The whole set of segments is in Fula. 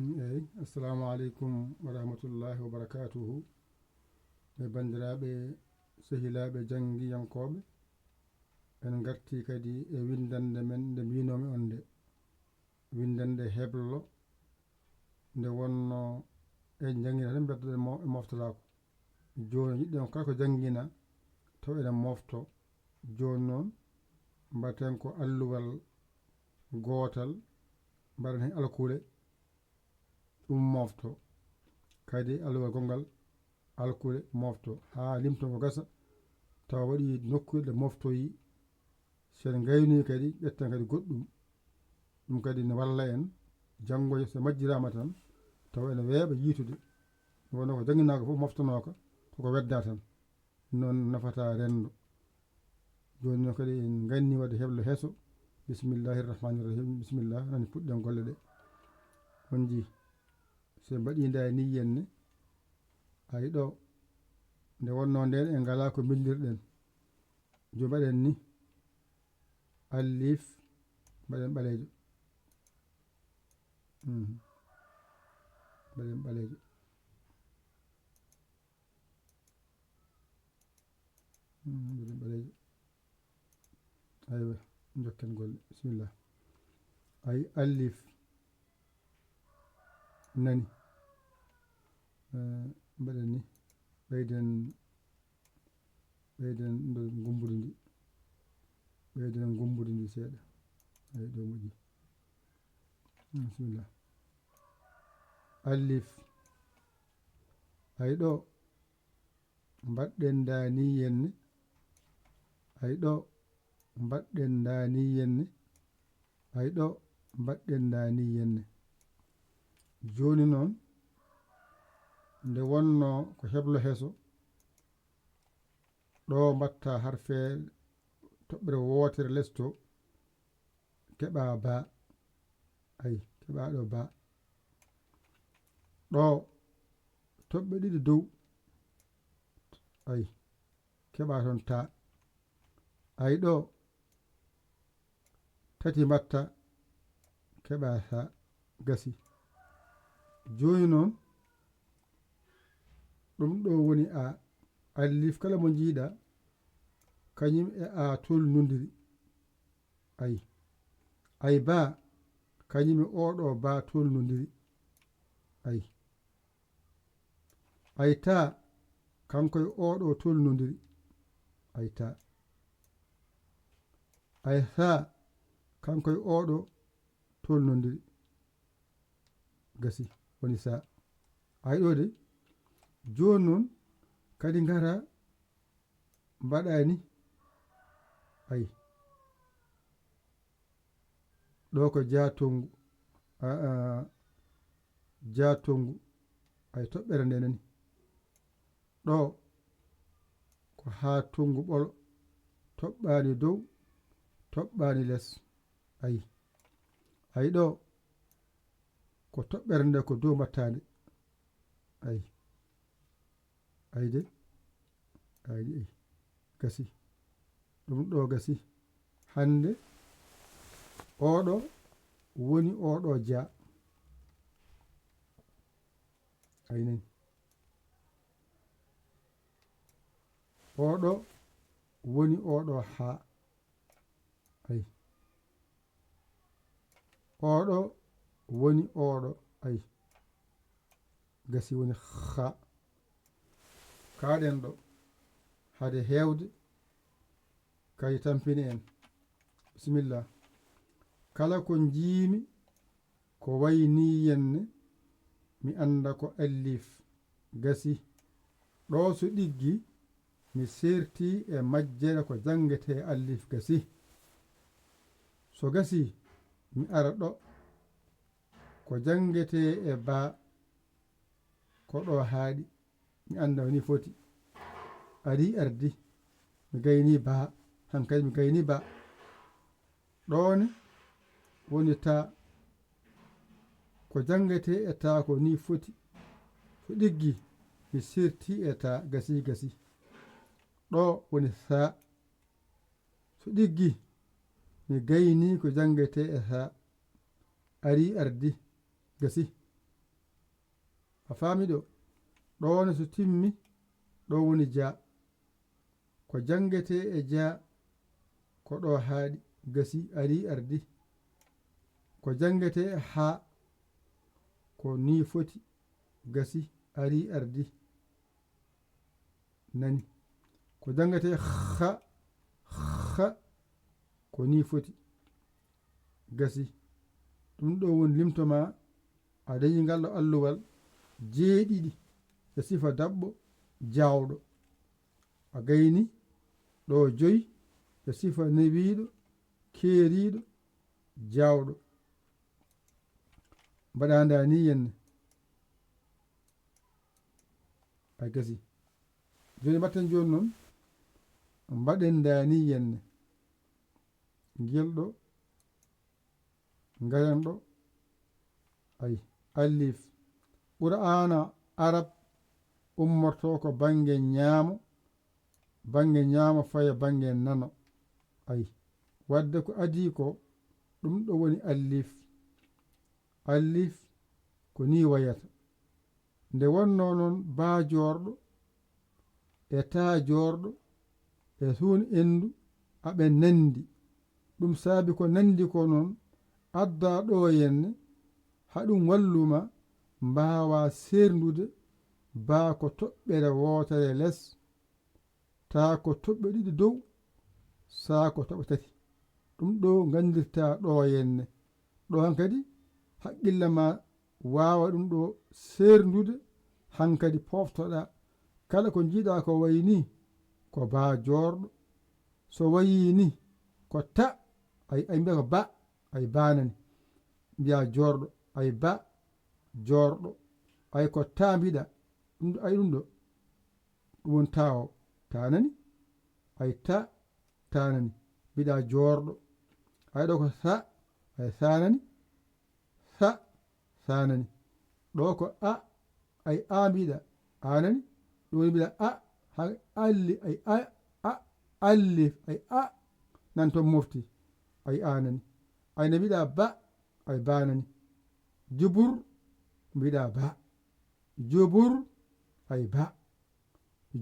eyyi assalamu aleykum wa rahmatullahi wa barakatuhu ɓe bandiraɓe sehilaɓe jangguiyankoɓe en garti kadi e windande men nde mbinomi on nde windande heblo nde wonno en jangguina tan beddoɗen e moftatako joni yiɗɗen kala ko jangguina taw enen mofto joni noon mbatten ko alluwal gotal mbaɗen hen alkule ɗum mofto kadi alluwal gongal alkule mofto ha limto ko gasa tawa waɗi nokkude ɗe moftoyi sen gayni kadi ƴetten kadi goɗɗum ɗum kadi ne walla en janggo so majjirama tan tawa ene weeɓa yiitude wonno ko jangguinako foof moftanoka koko wedda tan noon nafata rendo joni noon kadi en ganni wadde heblo heeso bisimillahi irrahmani irrahim bisimillah nani puɗɗen golle ɗe on ji so mbaɗida ni henne ayi ɗo nde wonno nden en ngala ko billirɗen jo mbaɗen ni alif mbaɗen ɓalejo mbaɗen ɓalejo mbaɗen ɓalejo aywa jokken golle bisimillah ayi alif nani mbaɗen ni ɓeyden ɗo gumbudu ndi ɓeyden gumbudu ndi seeɗa ayi ɗo moƴƴi bisimillah alif ayi ɗo mbaɗɗen dani henne ayi ɗo mbaɗɗen dani henne ayi ɗo mbaɗɗen dani henne joni noon nde wonno ko heblo heeso ɗo mbatta harfe toɓɓere wotere lesto keɓa ba ayi keɓa ɗo ba ɗo toɓɓe ɗiɗi dow ayi keɓa toon ta ayi ɗo tati mbatta keɓa ta gasi joni noon ɗum ɗo woni a alif kala mo jiiɗa kañum e a tolnodiri ayi ba kañum e oɗo ba tolnodiri ayi ta kanko e oɗo tolnodiri ayi ta ayi ha kanko e oɗo tolnodiri gasi woni sa ayi ɗo de joni noon kadi gara mbaɗani ayi ɗo ko jatongu jatongu ay toɓɓere nde nani ɗo ko ha tongu ɓolo toɓɓani dow toɓɓani less ayi ɗo ko toɓɓere nde ko dow mbattande ayi de ayi gasi ɗum ɗo gasi hande oɗo woni oɗo ja ayi nani oɗo woni oɗo ha ayi oɗo woni oɗo ayi gasi woni ha kaɗen ɗo hade hewde kay tampini en bisimillah kala ko jiimi ko wayni henne mi anda ko alif gasi ɗo so ɗiggi mi serti e majjere ko jangete alif gasi so gasi mi ara ɗo ko jangete e ba ko ɗo haaɗi mi anda woni foti ari ardi mi gayni ba hankadi mi gayni ba ɗone woni ta ko jangete e ta ko ni foti so ɗiggi mi serti e ta gasi ɗo woni sa so ɗiggi mi gayni ko jangete e ta ari ardi gasi a faami ɗo ɗone so timmi ɗo woni ja ko jangete e ja ko ɗo haaɗi gasi ari ardi ko jangete ha ko ni foti gasi ari ardi nani ko jangete ha ko ni foti gasi ɗum ɗo woni limtoma a dañi ngal ɗo alluwal jeeɗiɗi e sifa dabɓo jawɗo a gayni ɗo joyi e sifa newiɗo keeriɗo jawɗo mbaɗanda ni yenne ay gasi joni mbatten joni noon mbaɗen dani yenne gelɗo garen ɗo ay allif qur'ana arab ummorto ko bange ñaamo faya bange nano ay wadde ko adi ko ɗum ɗo woni allif ko ni wayata nde wonno noon baajorɗo e taajorɗo e suun endu aɓe nandi ɗum saabi ko nandi ko noon adda ɗo henne haɗum walluma mbawa serndude baa ko toɓɓere wotere less taa ko toɓɓe ɗiɗi dow saa ko toɓɓe tati ɗum ɗo gandirta ɗo henne ɗo hankadi haqqilla ma wawa ɗum ɗo serndude hankadi poftoɗa kala ko jiiɗa ko wayni ko ba jorɗo so wayini ko ta ay mbiya ko ba ay banani mbiya jorɗo ay ba jorɗo ay ko ta mbiɗa ɗum ay ɗum ɗo ɗum won tawo tanani ay ta tanani mbiɗa jorɗo ay ɗo ko sa ay sanani sa sanani ɗo ko a ay a mbiɗa anani ɗum woni mbiɗa a hay alli ay a allif ay a nan toon mofti ay anani ay ne mbiɗa ba ay banani jubur mbiɗa ba jubur ay ba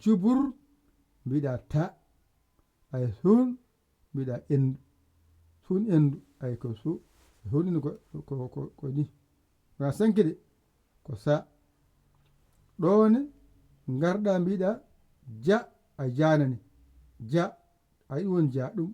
jubur mbiɗa ta ay sun mbiɗa endu sun endu ay ko su hunni ko ni na sankide ko sa ɗone garɗa mbiɗa ja a janani ja ay ɗum woni ja ɗum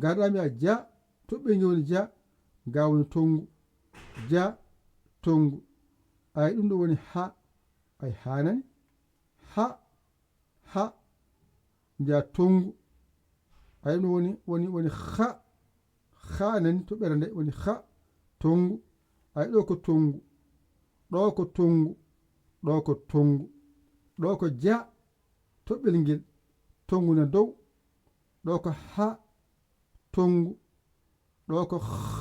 garɗa mbiɗa ja toɓɓe woni ja ga woni tongu ja tongu ay ɗum ɗo woni ha ay hanani ha mbiya tongu ay ɗum woni ha nani toɓɓere nde woni ha tongu ay ɗo ko tongu ɗo ko tongu ɗo ko tongu ɗo ko ja toɓɓel ngel tongu na dow ɗo ko ha tongu ɗo ko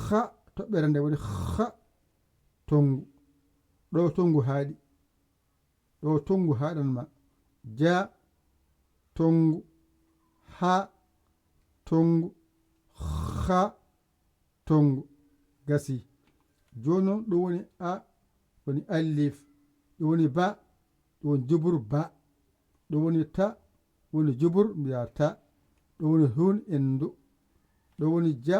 ha toɓɓere nde woni ha tongu ɗo tongu haaɗi ɗo tongu haɗanma ja tongu ha tongu ha tongu gasi joni noon ɗum woni a woni allif ɗum woni ba ɗum woni jubur ba ɗum woni ta woni jubur mbiya ta ɗum woni hun endu ɗum woni ja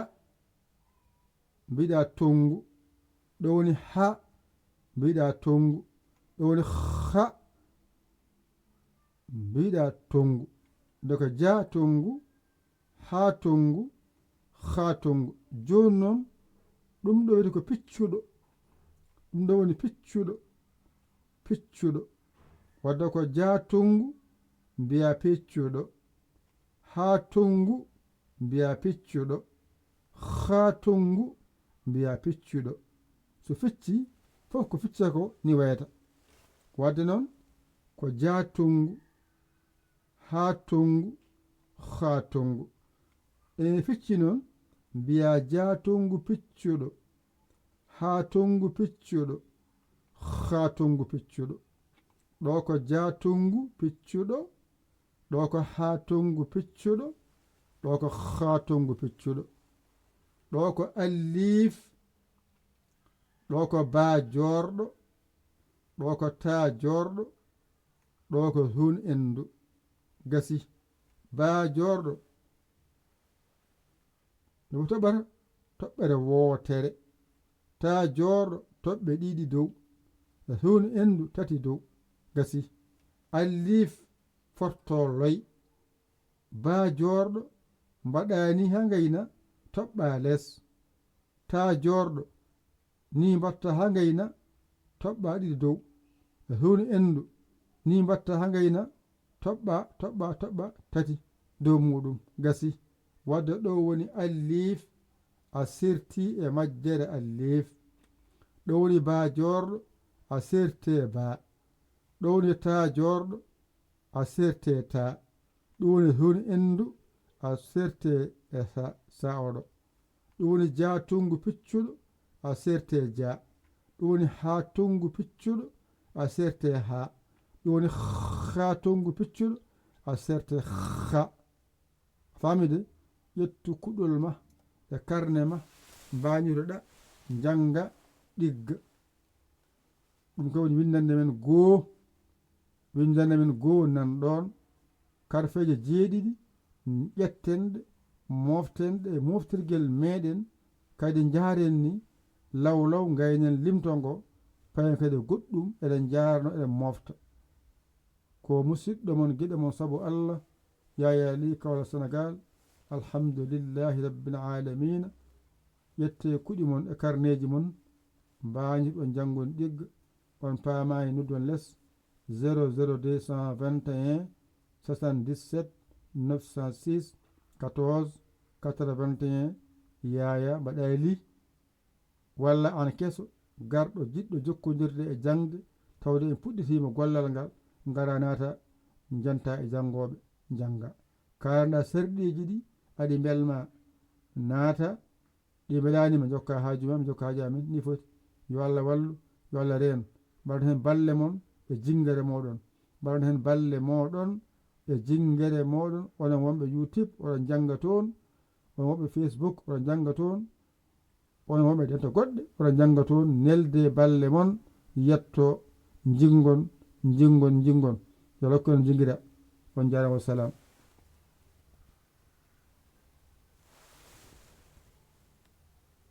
mbiɗa tongu ɗum woni ha mbiɗa tongu ɗum woni ha mbiɗa tongu doko ja tongu ha tongu ha tongu joni noon ɗum ɗo woni ko piccuɗo ɗum ɗo woni piccuɗo wadda ko ja tongu mbiya piccuɗo ha tongu mbiya piccuɗo ha tongu mbiya piccuɗo so ficci fof ko ficca ko ni wayata wadde noon ko ja tongu ha tongu ha tongu ene ficci noon mbiya ja tongu piccuɗo ha tongu piccuɗo ha tongu piccuɗo ɗo ko ja tongu piccuɗo ɗo ko ha tongu piccuɗo ɗo ko ha tongu piccuɗo ɗo ko allif ɗo ko ba jorɗo ɗo ko taa jorɗo ɗo ko hun endu gasi baa jorɗo no toɓata toɓɓere wootere taa jorɗo toɓɓe ɗiɗi dow hun endu tati dow gasi alliif forto loy baa jorɗo mbaɗani ha ngayna toɓɓa les taa jorɗo ni mbatta ha ngayna toɓɓa ɗiɗi dow hun endu ni mbatta ha ngayna toɓɓa tati dow muɗum gasi wadde ɗo woni alliif a sirti e majjere alliif ɗo woni baa jorɗo a sirte baa ɗo woni taa jorɗo a sirte taa ɗum woni hun endu a sirte e sa'oɗo ɗum woni jaatungu piccuɗo a sirte jaa ɗum woni haatungu piccuɗo a sirte haa ɗum woni haatungu piccuɗo a sirte ha famide ƴettu kuɗol ma e karne ma mbañiroɗa janga ɗigga ɗum ko woni windande men goo nan ɗon karfeje jeeɗiɗi ƴettenɗe moftenɗe e moftirgel meɗen kadi jaren ni lawlaw gaynen limto ngo payen kadi goɗɗum eɗen jarno eɗen mofta ko musidɗo mon gueɗe mon saabu Allah Yaya Ly Kawla Sénégal alhamdulillahi rabbil alamina ƴette kuɗi mon e karneji mon mbañiɗon jangon ɗigga on paamani nuddon less 00221 77 906 14 81 Yaya mbaɗa Ly walla an keso garɗo jiɗɗo jokkodirde e jangde tawde en puɗɗitima gollal ngal gara naata janta e jangoɓe janga kalana serɗiji ɗi aɗi belma naata ɗi belanima jokka haaju ma mi jokka haaju amin ni foti yo Allah wallu yo Allah reen mbaɗon hen balle mon e jingere moɗon mbaɗon hen balle moɗon e jingere moɗon onon wonɓe YouTube oɗon janga toon onon wonɓe Facebook oɗon janga toon onon wonɓe dento goɗɗe oɗon janga toon nelde balle mon yetto jingon yo lokku en jinguira on jarama wassalam